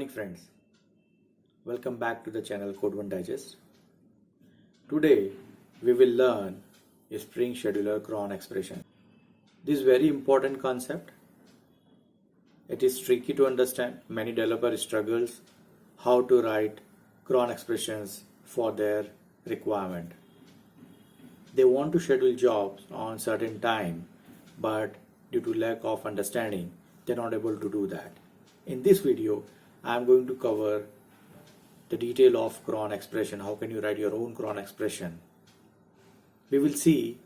morning friends, welcome back to the channel CodeOneDigest. Today we will learn a Spring Scheduler cron expression. This very important concept. It is tricky to understand. Many developers struggles how to write cron expressions for their requirement. They want to schedule jobs on certain time, but due to lack of understanding, they're not able to do that. In this video, I'm going to cover the detail of cron expression. How can you write your own cron expression? We will see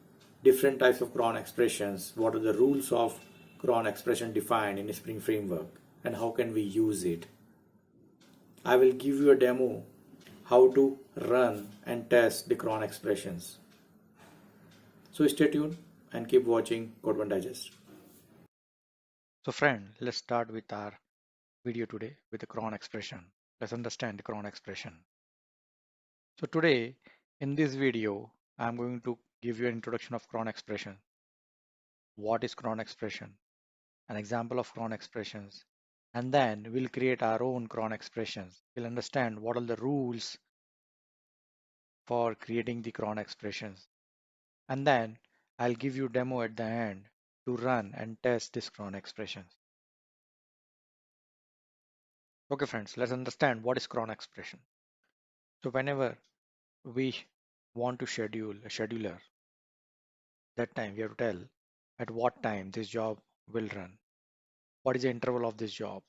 different types of cron expressions, what are the rules of cron expression defined in a Spring framework, and how can we use it. I will give you a demo how to run and test the cron expressions. So stay tuned and keep watching CodeOneDigest. So friend, let's start with our video today with the cron expression. Let's understand the cron expression. So today in this video, I'm going to give you an introduction of cron expression. What is cron expression? An example of cron expressions. And then we'll create our own cron expressions. We'll understand what are the rules for creating the cron expressions. And then I'll give you demo at the end to run and test this cron expressions. Okay friends, let's understand what is cron expression. So whenever we want to schedule a scheduler, that time we have to tell at what time this job will run. What is the interval of this job?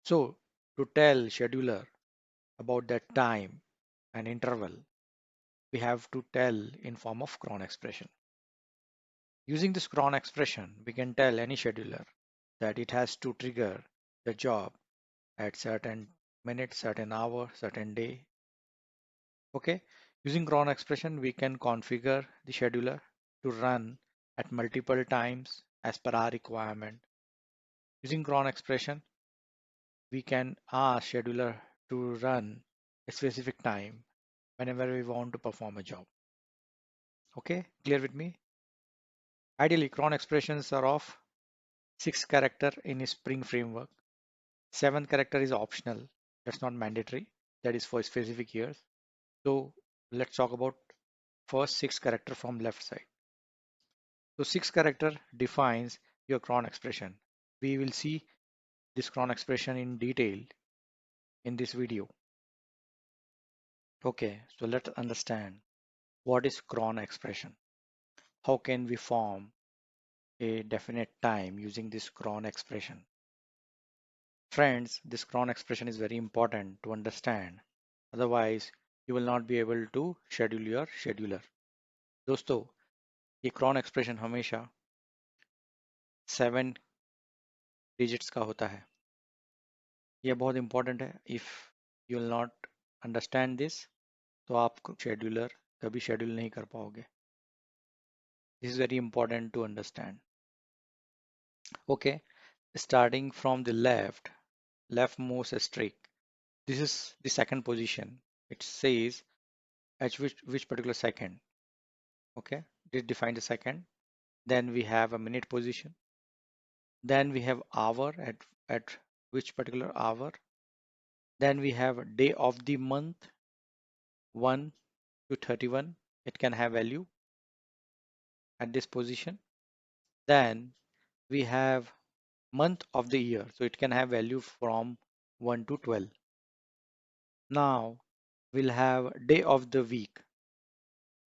So to tell scheduler about that time and interval, we have to tell in form of cron expression. Using this cron expression, we can tell any scheduler that it has to trigger the job at certain minute, certain hour, certain day. Okay. Using cron expression, we can configure the scheduler to run at multiple times as per our requirement. Using cron expression, we can ask scheduler to run a specific time whenever we want to perform a job. Okay, clear with me? Ideally, cron expressions are of 6 character in a Spring framework. 7th character is optional. That's not mandatory. That is for specific years. So let's talk about first 6 character from left side. So 6 character defines your cron expression. We will see this cron expression in detail in this video. Okay, so let's understand what is cron expression. How can we form a definite time using this cron expression? Friends, this cron expression is very important to understand. Otherwise, you will not be able to schedule your scheduler. दोस्तों, ये cron expression हमेशा 7 digits का होता है. यह बहुत important है. If you will not understand this, तो आप scheduler कभी schedule नहीं कर पाओगे. This is very important to understand. Okay, starting from the leftmost streak. This is the second position. It says at which particular second. Okay, this defines the second. Then we have a minute position. Then we have hour at which particular hour. Then we have day of the month 1 to 31. It can have value at this position. Then we have month of the year. So it can have value from 1 to 12. Now we'll have day of the week.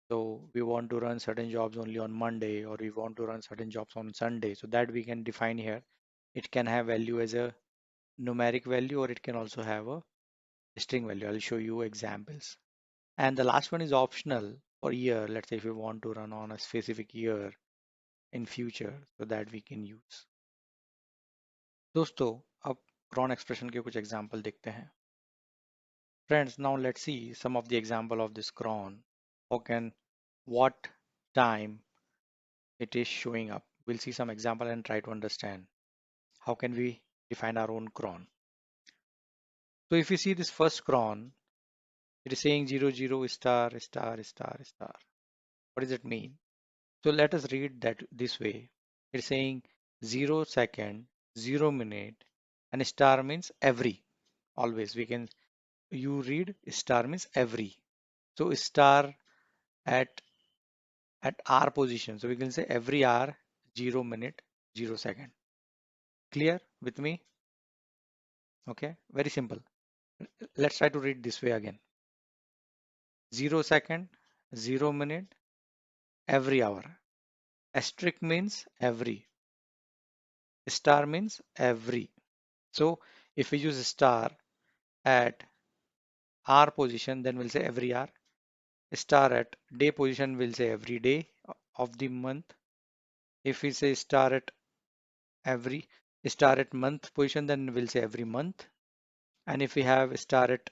So we want to run certain jobs only on Monday, or we want to run certain jobs on Sunday. So that we can define here. It can have value as a numeric value, or it can also have a string value. I'll show you examples. And the last one is optional for year. Let's say if we want to run on a specific year in future, so that we can use. दोस्तों, अब cron expression के कुछ example देखते हैं. Friends, now let's see some of the example of this cron. What time it is showing up. We'll see some example and try to understand how can we define our own cron. So if you see this first cron, it is saying 00 star star star star. What does it mean? So let us read that this way. It's saying 0 second, 0 minute, and star means every. always. You read star means every. So star at hour position. So we can say every hour, 0 minute, 0 second. Clear with me? Okay, very simple. Let's try to read this way again. 0 second, 0 minute, every hour. Asterisk means every. Star means every. So if we use star at hour position, then we'll say every hour. Star at day position, we'll say every day of the month. If we say every star at month position, then we'll say every month. And if we have star at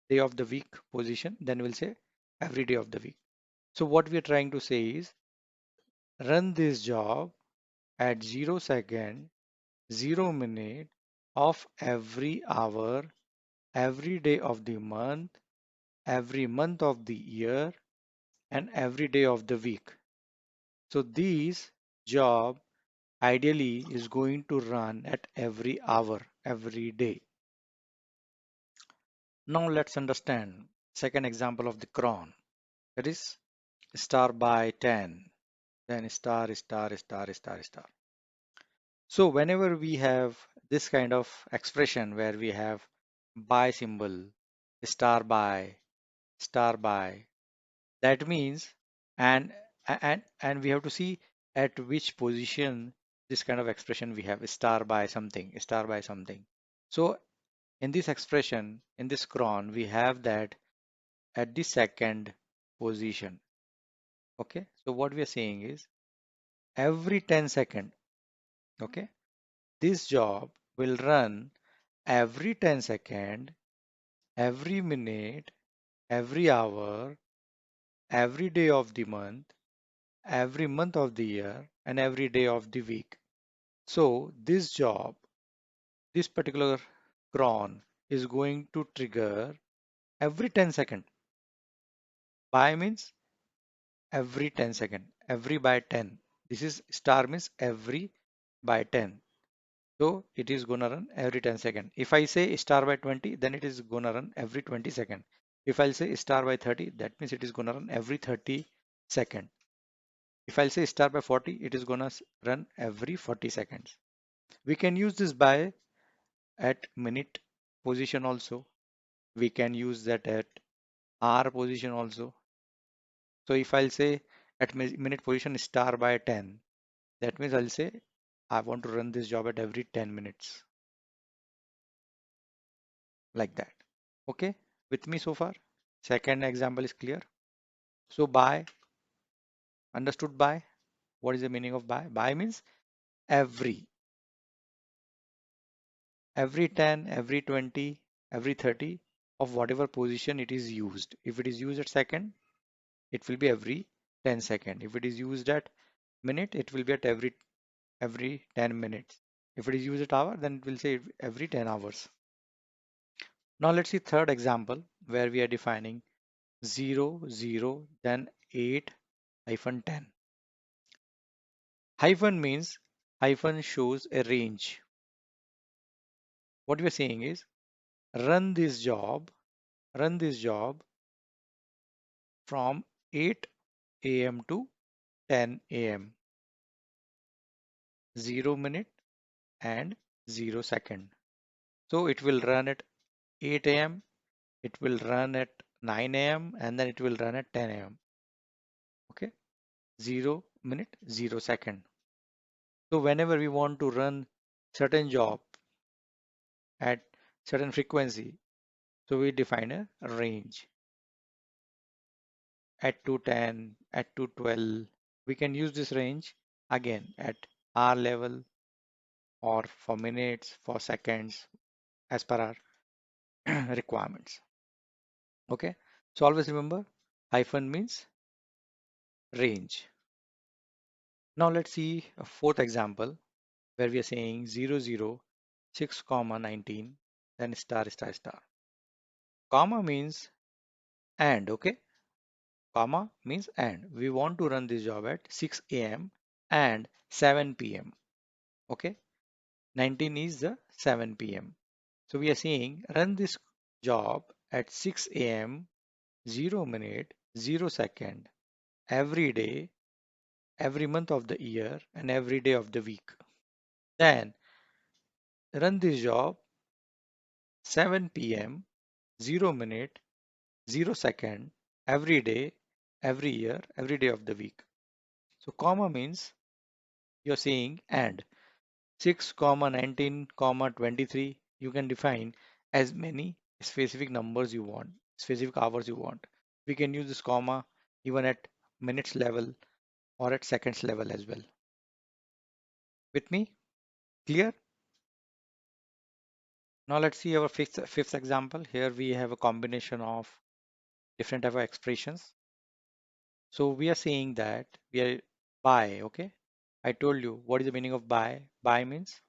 day of the week position, then we'll say every day of the week. So what we are trying to say is run this job at 0 second, 0 minute of every hour, every day of the month, every month of the year, and every day of the week. So this job ideally is going to run at every hour, every day. Now let's understand second example of the cron. That is star by 10, then star, star, star, star, star. So whenever we have this kind of expression where we have by symbol, star by, that means and and we have to see at which position this kind of expression we have star by something, star by something. So in this expression, in this cron, we have that at the second position. Okay, so what we are saying is every 10 second, okay, this job will run every 10 second, every minute, every hour, every day of the month, every month of the year, and every day of the week. So this job, this particular cron is going to trigger every 10 second. By means every 10 second, every by 10. This is star means every by 10. So it is gonna run every 10 second. If I say star by 20, then it is gonna run every 20 second. If I'll say star by 30, that means it is gonna run every 30 second. If I'll say star by 40, it is gonna run every 40 seconds. We can use this by at minute position also. We can use that at hour position also. So if I'll say at minute position star by 10, that means I'll say I want to run this job at every 10 minutes, like that. Okay, with me so far? Second example is clear. So by, understood by? What is the meaning of by? By means every, every 10, every 20, every 30 of whatever position it is used. If it is used at second, it will be every 10 second. If it is used at minute, it will be at every 10 minutes. If it is used at hour, then it will say every 10 hours. Now let's see third example where we are defining 0, 0, then 8 hyphen 10. Hyphen means hyphen shows a range. What we are saying is run this job, run this job from 8 a.m. to 10 a.m. 0 minute and 0 second. So it will run at 8 a.m., it will run at 9 a.m. and then it will run at 10 a.m. Okay, 0 minute, 0 second. So whenever we want to run certain job at certain frequency, so we define a range at 210, at 212. We can use this range again at hour level or for minutes, for seconds, as per our requirements. Okay, so always remember hyphen means range. Now let's see a fourth example where we are saying 006, 19, then star, star, star. Comma means and, okay? Comma means and. We want to run this job at 6 a.m. and 7 p.m. Okay? 19 is the 7 p.m. So we are saying run this job at 6 a.m. 0 minute 0 second every day, every month of the year, and every day of the week. Then run this job 7 p.m. 0 minute 0 second every day, every year, every day of the week. So comma means you're saying and 6 comma 19 comma 23 you can define as many specific numbers you want, specific hours you want. We can use this comma even at minutes level or at seconds level as well. With me? Clear? Now let's see our fifth example. Here we have a combination of different type of expressions. So we are saying that we are by, okay? I told you what is the meaning of by. By means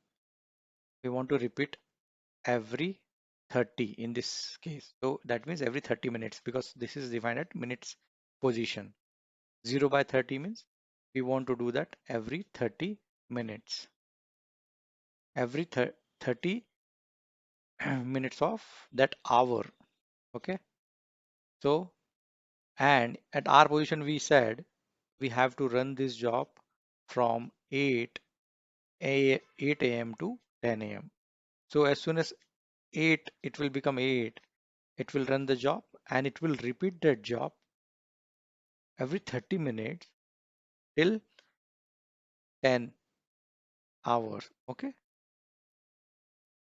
we want to repeat every 30 in this case. So that means every 30 minutes because this is defined at minutes position. 0 by 30 means we want to do that every 30 minutes. Every 30 minutes of that hour. Okay. So, and at our position, we said we have to run this job from 8 a.m. to 10 a.m. So as soon as 8, it will become 8. It will run the job and it will repeat that job every 30 minutes till 10 hours. Okay.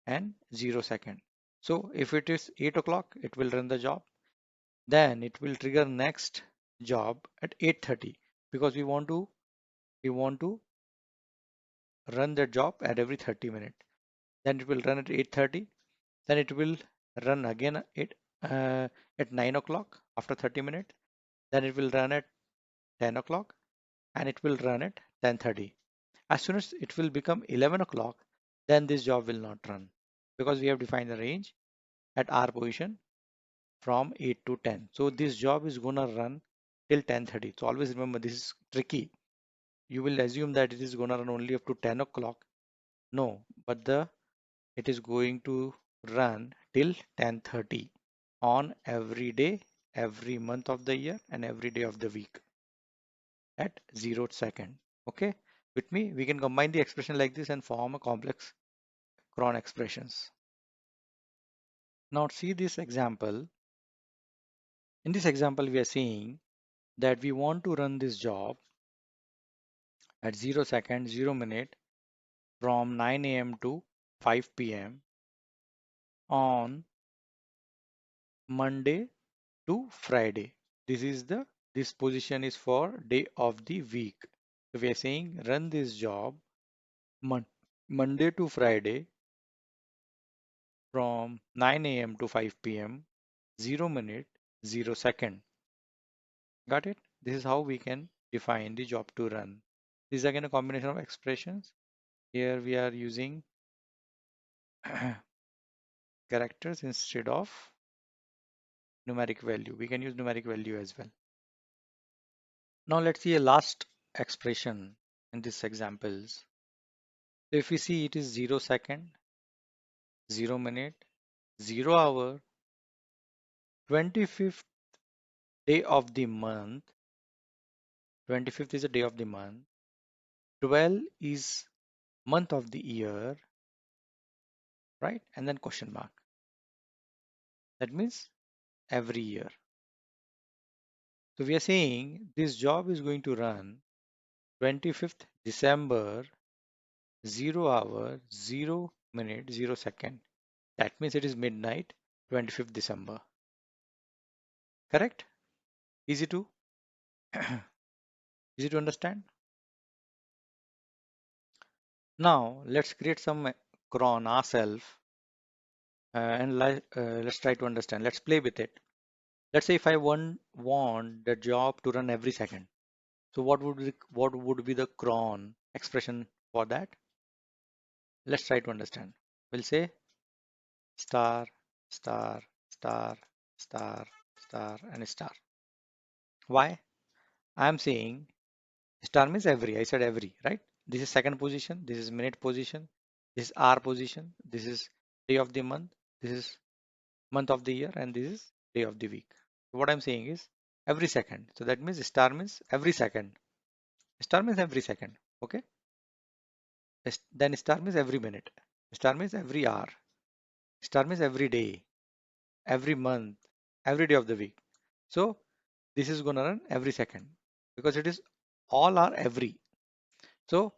And 0 second. So if it is 8 o'clock, it will run the job. Then it will trigger next job at 8:30 because we want to run the job at every 30 minutes. Then it will run at 8:30. Then it will run again uh, at 9 o'clock after 30 minutes. Then it will run at 10 o'clock and it will run at 10:30. As soon as it will become 11 o'clock, then this job will not run because we have defined the range at our position from 8 to 10. So this job is gonna run till 10:30. So always remember this is tricky. You will assume that it is gonna run only up to 10 o'clock. No, but it is going to run till 10:30 on every day, every month of the year, and every day of the week at 0 second. Okay, with me, we can combine the expression like this and form a complex Cron expressions. Now see this example. In this example, we are saying that we want to run this job at 0 second, 0 minute from 9 a.m. to 5 p.m. on Monday to Friday. This position is for day of the week. So we are saying run this job mon Monday to Friday from 9 a.m. to 5 p.m. 0 minute 0 second. Got it? This is how we can define the job to run. This is again a combination of expressions. Here we are using characters instead of numeric value. We can use numeric value as well. Now let's see a last expression in these examples. So if we see it is 0 second, 0 minute, 0 hour, 25th day of the month, 25th is the day of the month, 12 is month of the year, right? And then question mark. That means every year. So we are saying this job is going to run 25th December, 0 hour, 0 minute, 0 second. That means it is midnight, 25th December. Correct? Easy to easy to understand. Now let's create some cron ourselves and let's try to understand. Let's play with it. Let's say if I want the job to run every second. So what would be the cron expression for that? Let's try to understand. We'll say star, star, star, star, star, and star. Why? I'm saying star means every. I said every, right? This is second position. This is minute position. This is hour position. This is day of the month. This is month of the year and this is day of the week. What I'm saying is every second. So that means star means every second. Star means every second. Okay. Then star means every minute. Star means every hour. Star means every day, every month, every day of the week. So this is going to run every second because it is all are every. So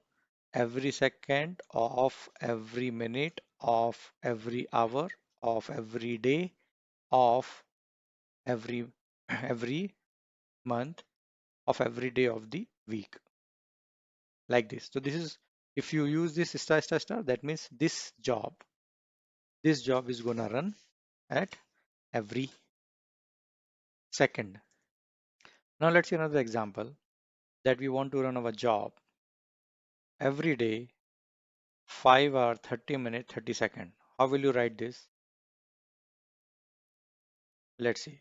every second of every minute of every hour of every day of every every month of every day of the week, like this. So this is, if you use this star star star, that means this job is gonna run at every second. Now let's see another example that we want to run our job every day 5 hour 30 minute 30 second. How will you write this? Let's see.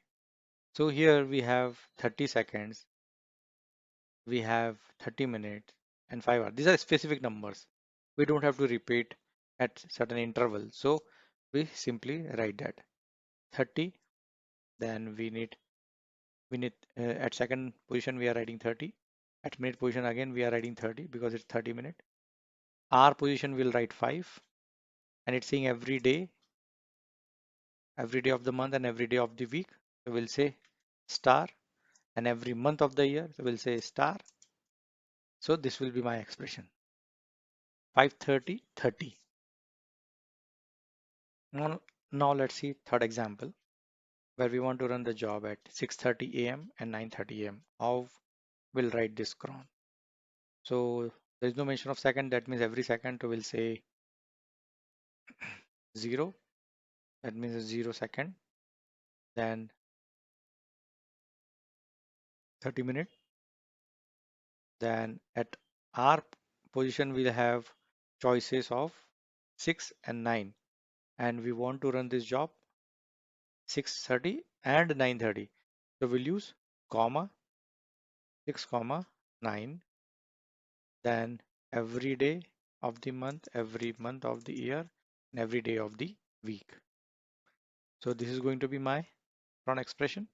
So here we have 30 seconds, we have 30 minutes and 5 hours. These are specific numbers. We don't have to repeat at certain intervals. So we simply write that 30. Then we need at second position we are writing 30. At minute position again we are writing 30 because it's 30 minutes. Hour position we'll write 5, and it's saying every day of the month and every day of the week. So we'll say star, and every month of the year so we'll say star. So this will be my expression 5:30 30. Now let's see third example where we want to run the job at 6:30 a.m. and 9:30 a.m. How we'll write this cron? So there is no mention of second, that means every second we'll say 0, that means a 0 second. Then 30 minutes. Then at our position we'll have choices of 6 and 9, and we want to run this job 6:30 and 9:30. So we'll use comma 6 comma 9. Then every day of the month, every month of the year, and every day of the week. So this is going to be my Cron expression.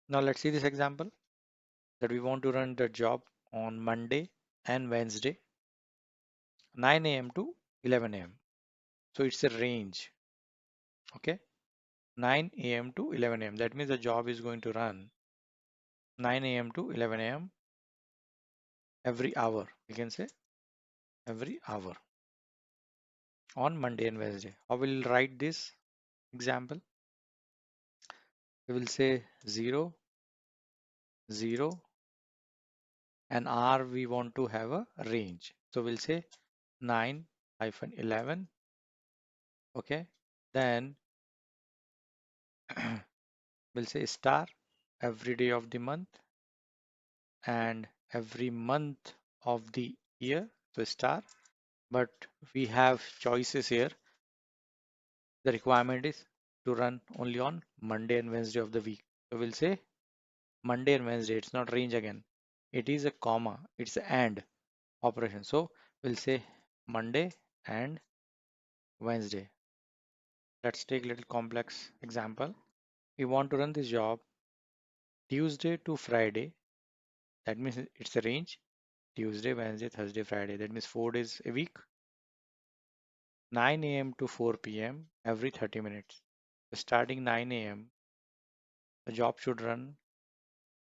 Now let's see this example that we want to run the job on Monday and Wednesday 9 a.m. to 11 a.m. So it's a range. Okay, 9 a.m. to 11 a.m. That means the job is going to run 9 a.m. to 11 a.m. every hour. We can say every hour on Monday and Wednesday. I will write this example. We will say 0, 0, and R we want to have a range. So we'll say 9-11. Okay, then we'll say star every day of the month and every month of the year. So star, but we have choices here. The requirement is to run only on Monday and Wednesday of the week. So we'll say Monday and Wednesday. It's not range again. It is a comma. It's an and operation. So we'll say Monday and Wednesday. Let's take a little complex example. We want to run this job Tuesday to Friday. That means it's a range. Tuesday, Wednesday, Thursday, Friday. That means 4 days a week. 9 a.m. to 4 p.m. every 30 minutes. So starting 9 a.m., the job should run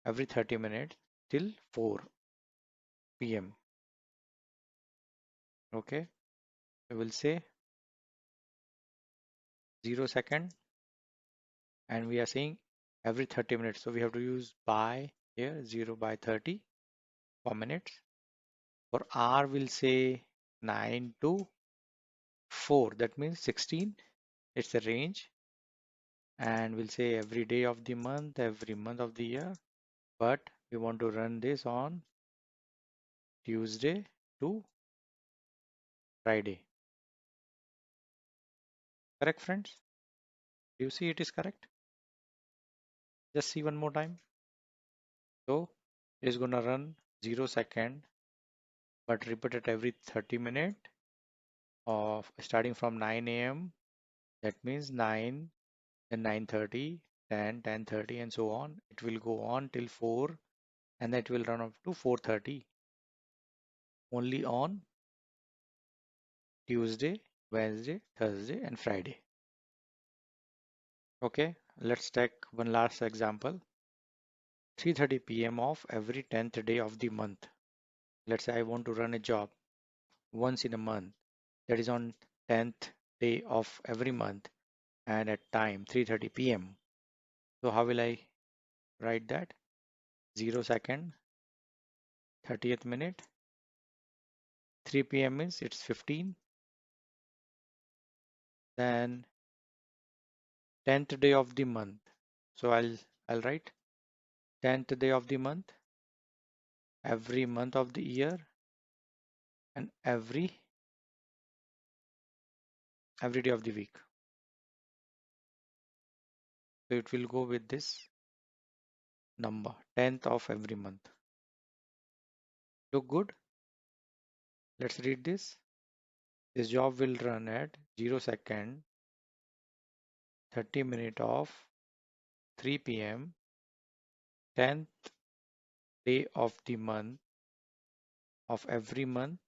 every 30 minutes till 4 p.m. Okay, we will say 0 second, and we are saying every 30 minutes. So we have to use by here 0/30 per minutes. For hour, we'll say 9 to 4. That means 16. It's a range. And we'll say every day of the month, every month of the year. But we want to run this on Tuesday to Friday. Correct, friends? Do you see it is correct? Just see one more time. So it is going to run 0 second, but repeat it every 30 minutes of starting from 9 a.m. That means 9, then 9:30, 10, 10:30, and so on. It will go on till 4, and that will run up to 4:30 only on Tuesday, Wednesday, Thursday, and Friday. Okay, let's take one last example. 3:30 p.m. of every 10th day of the month. Let's say I want to run a job once in a month, that is on 10th day of every month and at time 3:30 p.m. So how will I write that? 0 second, 30th minute, 3 p.m. means it's 15. Then 10th day of the month. So I'll write 10th day of the month, every month of the year, and every day of the week. So it will go with this number, 10th of every month. Look good? Let's read this. This job will run at 0 second, 30 minute of 3 p.m. 10th day of the month of every month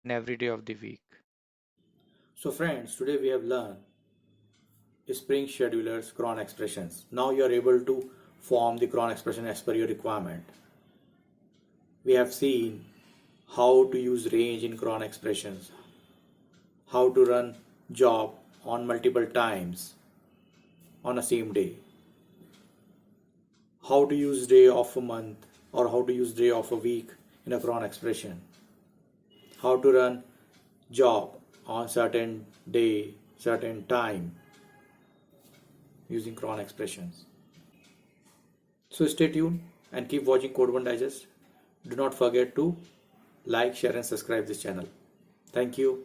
and every day of the week. So friends, today we have learned Spring Schedulers Cron expressions. Now you are able to form the Cron expression as per your requirement. We have seen how to use range in Cron expressions, how to run job on multiple times on a same day, how to use day of a month or how to use day of a week in a Cron expression, how to run job on certain day, certain time using Cron expressions. So stay tuned and keep watching Code One Digest. Do not forget to like, share and subscribe this channel. Thank you.